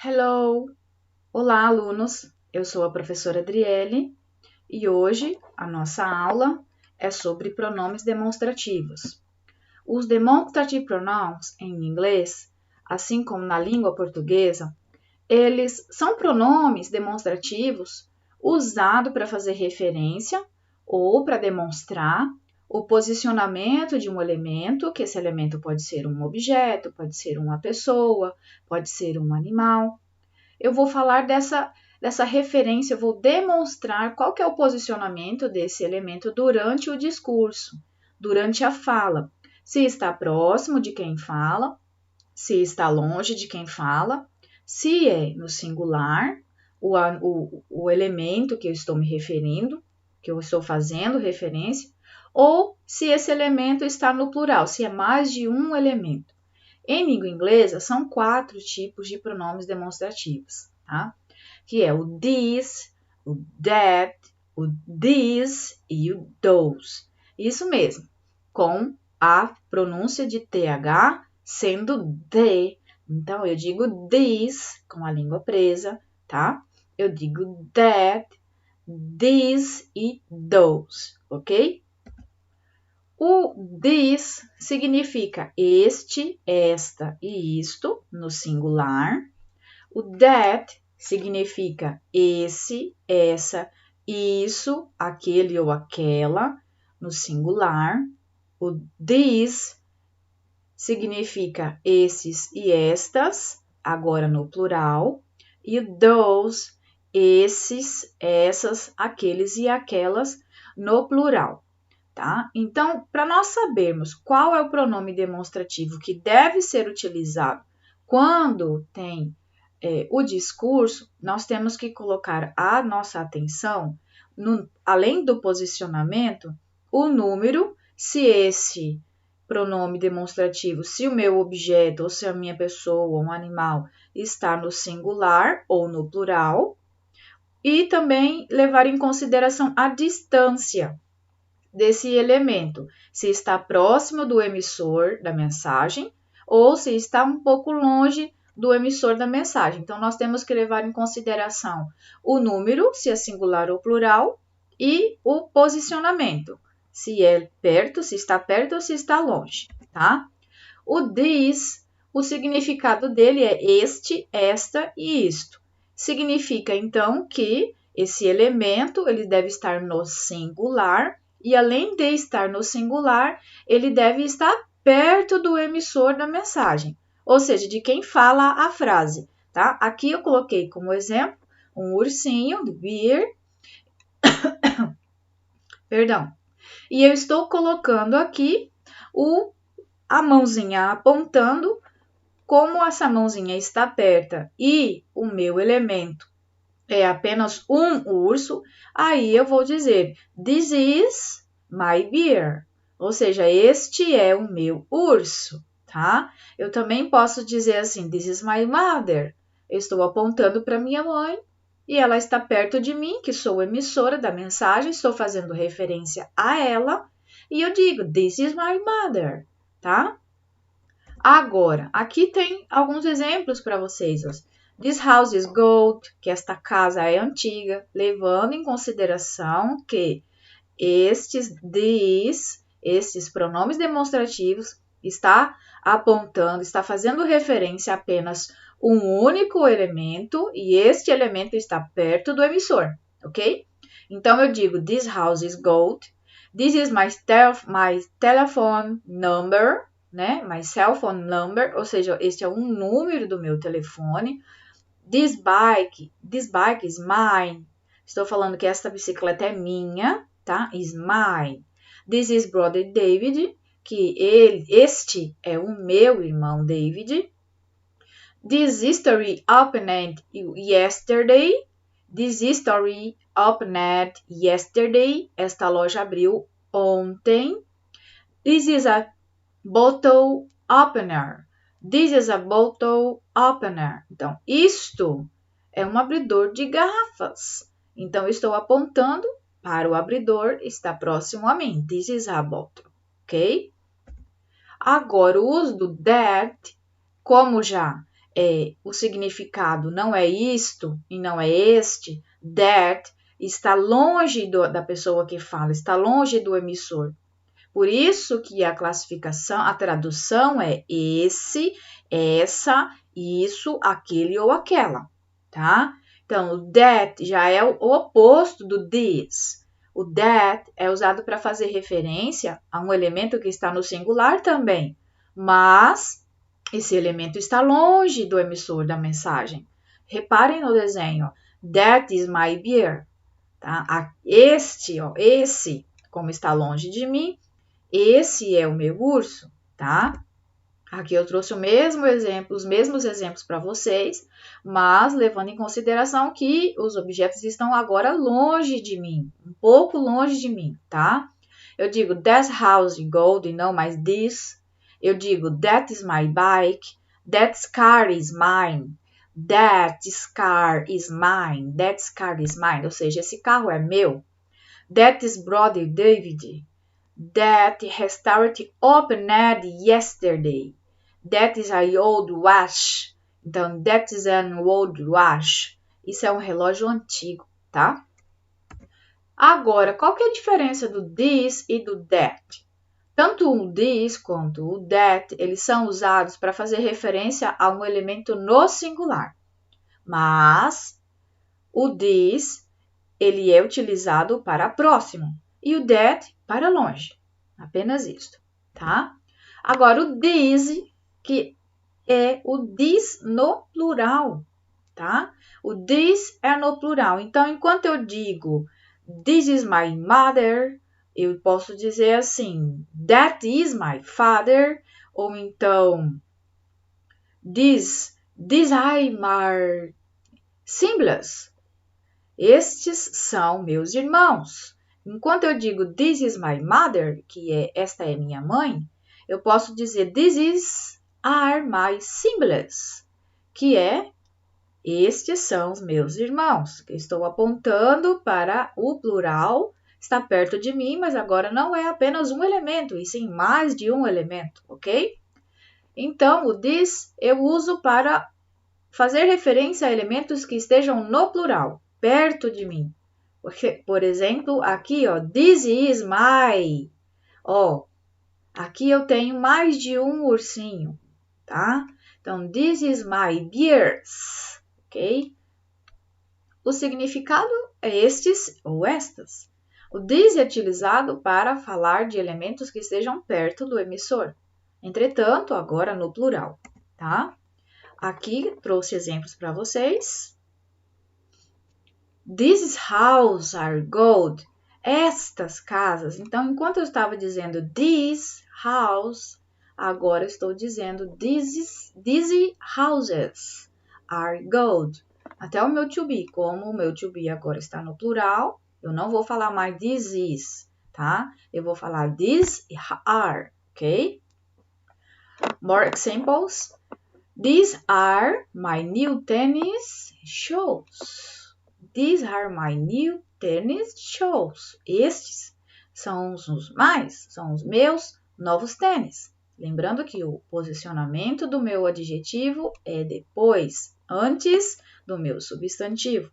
Hello! Olá, alunos! Eu sou a professora Adriele e hoje a nossa aula é sobre pronomes demonstrativos. Os demonstrative pronouns em inglês, assim como na língua portuguesa, eles são pronomes demonstrativos usados para fazer referência ou para demonstrar o posicionamento de um elemento, que esse elemento pode ser um objeto, pode ser uma pessoa, pode ser um animal. Eu vou falar dessa referência, eu vou demonstrar qual que é o posicionamento desse elemento durante o discurso, durante a fala. Se está próximo de quem fala, se está longe de quem fala, se é no singular, o elemento que eu estou me referindo, que eu estou fazendo referência, ou se esse elemento está no plural, se é mais de um elemento. Em língua inglesa, são 4 tipos de pronomes demonstrativos, tá? Que é o this, o that, o these e o those. Isso mesmo, com a pronúncia de TH sendo D. Então, eu digo this com a língua presa, tá? Eu digo that, these e those, ok? O this significa este, esta e isto, no singular. O that significa esse, essa, isso, aquele ou aquela, no singular. O these significa esses e estas, agora no plural. E o those, esses, essas, aqueles e aquelas, no plural. Tá? Então, para nós sabermos qual é o pronome demonstrativo que deve ser utilizado quando tem o discurso, nós temos que colocar a nossa atenção, além do posicionamento, o número, se esse pronome demonstrativo, se o meu objeto, ou se a minha pessoa ou um animal está no singular ou no plural, e também levar em consideração a distância desse elemento, se está próximo do emissor da mensagem ou se está um pouco longe do emissor da mensagem. Então, nós temos que levar em consideração o número, se é singular ou plural, e o posicionamento, se é perto, se está perto ou se está longe, tá? O this, o significado dele é este, esta e isto. Significa, então, que esse elemento ele deve estar no singular e, além de estar no singular, ele deve estar perto do emissor da mensagem, ou seja, de quem fala a frase, tá? Aqui eu coloquei como exemplo um ursinho, do bear, perdão, e eu estou colocando aqui a mãozinha apontando. Como essa mãozinha está aperta e o meu elemento é apenas um urso, aí eu vou dizer this is my bear, ou seja, este é o meu urso, tá? Eu também posso dizer assim, this is my mother, eu estou apontando para minha mãe e ela está perto de mim, que sou emissora da mensagem, estou fazendo referência a ela e eu digo this is my mother, tá? Agora, aqui tem alguns exemplos para vocês. This house is gold, que esta casa é antiga, levando em consideração que estes pronomes demonstrativos está apontando, está fazendo referência a apenas um único elemento e este elemento está perto do emissor, ok? Então, eu digo, this house is gold, this is my telephone number, né? My cell phone number, ou seja, este é um número do meu telefone. This bike is mine. Estou falando que esta bicicleta é minha, tá? Is mine. This is brother David, que este é o meu irmão David. This history opened yesterday. This history opened yesterday. Esta loja abriu ontem. This is a bottle opener. This is a bottle opener. Então, isto é um abridor de garrafas. Então, eu estou apontando para o abridor, está próximo a mim. This is a bottle, ok? Agora, o uso do that Como já o significado não é isto e não é este, that está longe da pessoa que fala, está longe do emissor. Por isso que a classificação, a tradução é esse, essa, isso, aquele ou aquela, tá? Então, o that já é o oposto do this. O that é usado para fazer referência a um elemento que está no singular também, mas esse elemento está longe do emissor da mensagem. Reparem no desenho. That is my bear. Tá? Esse, como está longe de mim, esse é o meu urso, tá? Aqui eu trouxe os mesmos exemplos para vocês, mas levando em consideração que os objetos estão agora longe de mim, um pouco longe de mim, tá? Eu digo, that house is gold e não mais this. Eu digo, that is my bike. That car is mine. That car is mine. That car is mine. Ou seja, esse carro é meu. That is brother David. That restaurant opened yesterday. That is an old watch. Então, that is an old watch. Isso é um relógio antigo, tá? Agora, qual que é a diferença do this e do that? Tanto o this quanto o that, eles são usados para fazer referência a um elemento no singular. Mas o this, ele é utilizado para próximo e o that para longe. Apenas isso, tá? Agora, o this, que é o this no plural, tá? O this é no plural. Então, enquanto eu digo this is my mother, eu posso dizer assim, that is my father, ou então, these are my siblings. Estes são meus irmãos. Enquanto eu digo this is my mother, que é esta é minha mãe, eu posso dizer these are my siblings, que é estes são os meus irmãos. Estou apontando para o plural, está perto de mim, mas agora não é apenas um elemento, e sim mais de um elemento, ok? Então, o this eu uso para fazer referência a elementos que estejam no plural, perto de mim. Por exemplo, aqui, ó, this is my. Ó, aqui eu tenho mais de um ursinho, tá? Então, this is my bears, ok? O significado é estes ou estas. O this é utilizado para falar de elementos que estejam perto do emissor. Entretanto, agora no plural, tá? Aqui trouxe exemplos para vocês. These houses are gold. Estas casas. Então, enquanto eu estava dizendo these house, agora estou dizendo these houses are gold. Até o meu to be. Como o meu to be agora está no plural, eu não vou falar mais this is, tá? Eu vou falar these are, ok? More examples. These are my new tennis shoes. These are my new tennis shoes. Estes são os meus novos tênis. Lembrando que o posicionamento do meu adjetivo é depois, antes do meu substantivo.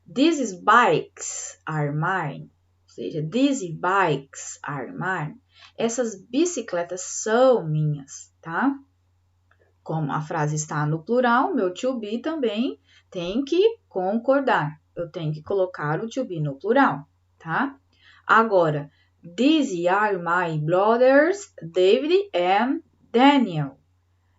These bikes are mine. Ou seja, these bikes are mine. Essas bicicletas são minhas, tá? Como a frase está no plural, meu to be também tem que concordar. Eu tenho que colocar o to be no plural, tá? Agora, these are my brothers, David and Daniel.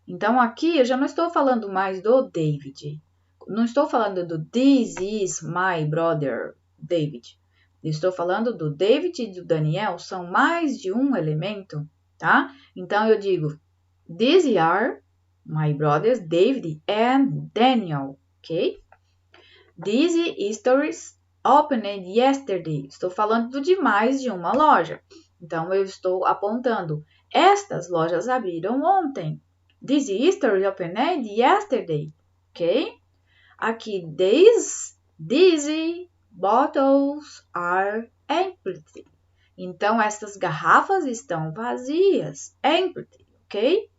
Então, aqui eu já não estou falando mais do David. Não estou falando do this is my brother, David. Eu estou falando do David e do Daniel, são mais de um elemento, tá? Então, eu digo, these are my brothers, David and Daniel, ok? These stores opened yesterday. Estou falando de mais de uma loja. Então, eu estou apontando. Estas lojas abriram ontem. These stores opened yesterday, ok? Aqui, these bottles are empty. Então, estas garrafas estão vazias. Empty, ok?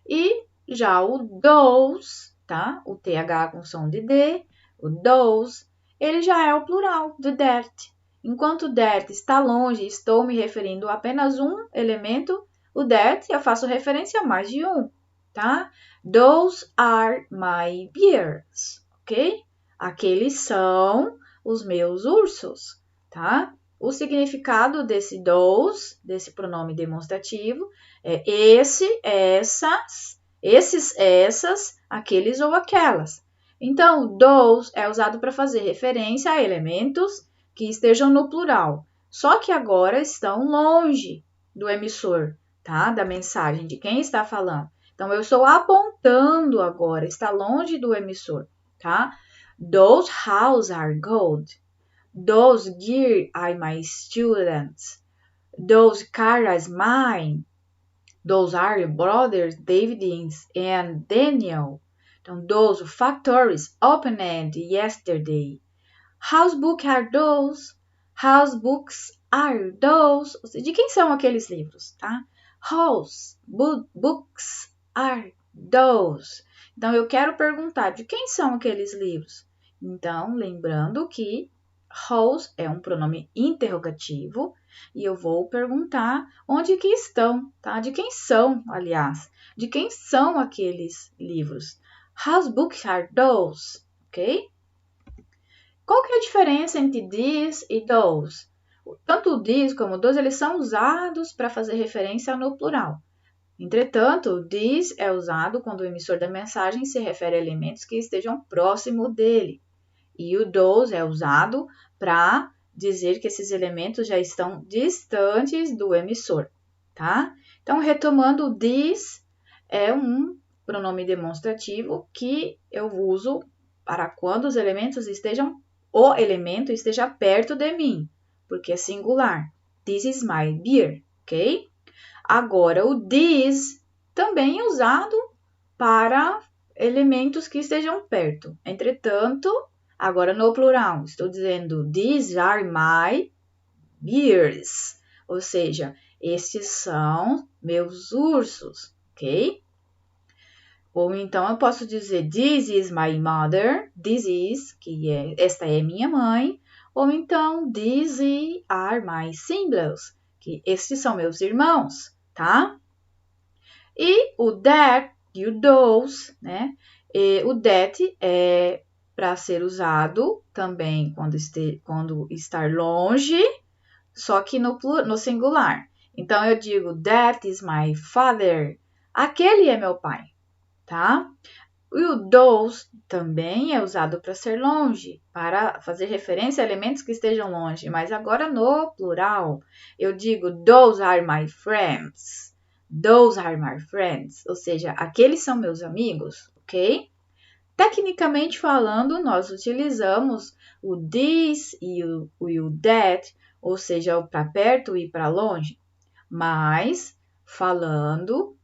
E Já o those, tá? O TH com som de D, o those, ele já é o plural do that. Enquanto that está longe, estou me referindo a apenas um elemento, o that eu faço referência a mais de um, tá? Those are my bears, ok? Aqueles são os meus ursos, tá? O significado desse those, desse pronome demonstrativo, é esse, essas, esses, essas, aqueles ou aquelas. Então, those é usado para fazer referência a elementos que estejam no plural, só que agora estão longe do emissor, tá? Da mensagem, de quem está falando. Então, eu estou apontando agora, está longe do emissor, tá? Those houses are gold. Those gear are my students. Those cars are mine. Those are your brothers David and Daniel. Então, those factories opened yesterday. House books are those? House books are those? De quem são aqueles livros, tá? House books are those. Então, eu quero perguntar de quem são aqueles livros. Então, lembrando que whose é um pronome interrogativo e eu vou perguntar onde que estão, tá? De quem são, aliás, de quem são aqueles livros. Whose books are those? Ok? Qual que é a diferença entre these e those? Tanto o these como o those, eles são usados para fazer referência no plural. Entretanto, these é usado quando o emissor da mensagem se refere a elementos que estejam próximo dele. E o those é usado para dizer que esses elementos já estão distantes do emissor, tá? Então, retomando, o these é um pronome demonstrativo que eu uso para quando os elementos o elemento esteja perto de mim, porque é singular. This is my beer, ok? Agora, o this também é usado para elementos que estejam perto. Entretanto, agora no plural, estou dizendo these are my bears, ou seja, estes são meus ursos, ok? Ou então eu posso dizer this is my mother, esta é minha mãe, ou então these are my siblings, que estes são meus irmãos, tá? E o that e o those, né? O that é para ser usado também quando estar longe, só que no singular. Então, eu digo, that is my father. Aquele é meu pai, tá? E o those também é usado para ser longe, para fazer referência a elementos que estejam longe. Mas agora no plural, eu digo, those are my friends. Those are my friends. Ou seja, aqueles são meus amigos, ok? Tecnicamente falando, nós utilizamos o this e o that, ou seja, o para perto e para longe. Mas, falando,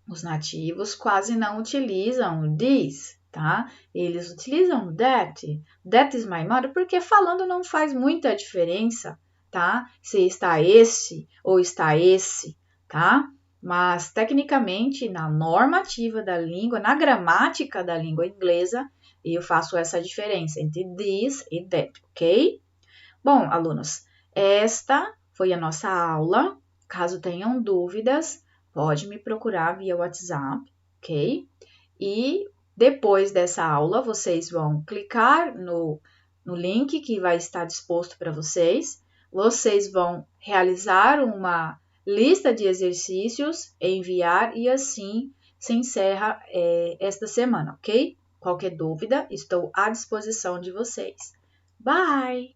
os nativos quase não utilizam o this, tá? Eles utilizam that. That is my mother, porque falando não faz muita diferença, tá? Se está esse ou está esse, tá? Mas, tecnicamente, na normativa da língua, na gramática da língua inglesa, eu faço essa diferença entre this e that, ok? Bom, alunos, esta foi a nossa aula. Caso tenham dúvidas, pode me procurar via WhatsApp, ok? E depois dessa aula, vocês vão clicar no link que vai estar disposto para vocês. Vocês vão realizar uma lista de exercícios, enviar e assim se encerra esta semana, ok? Qualquer dúvida, estou à disposição de vocês. Bye!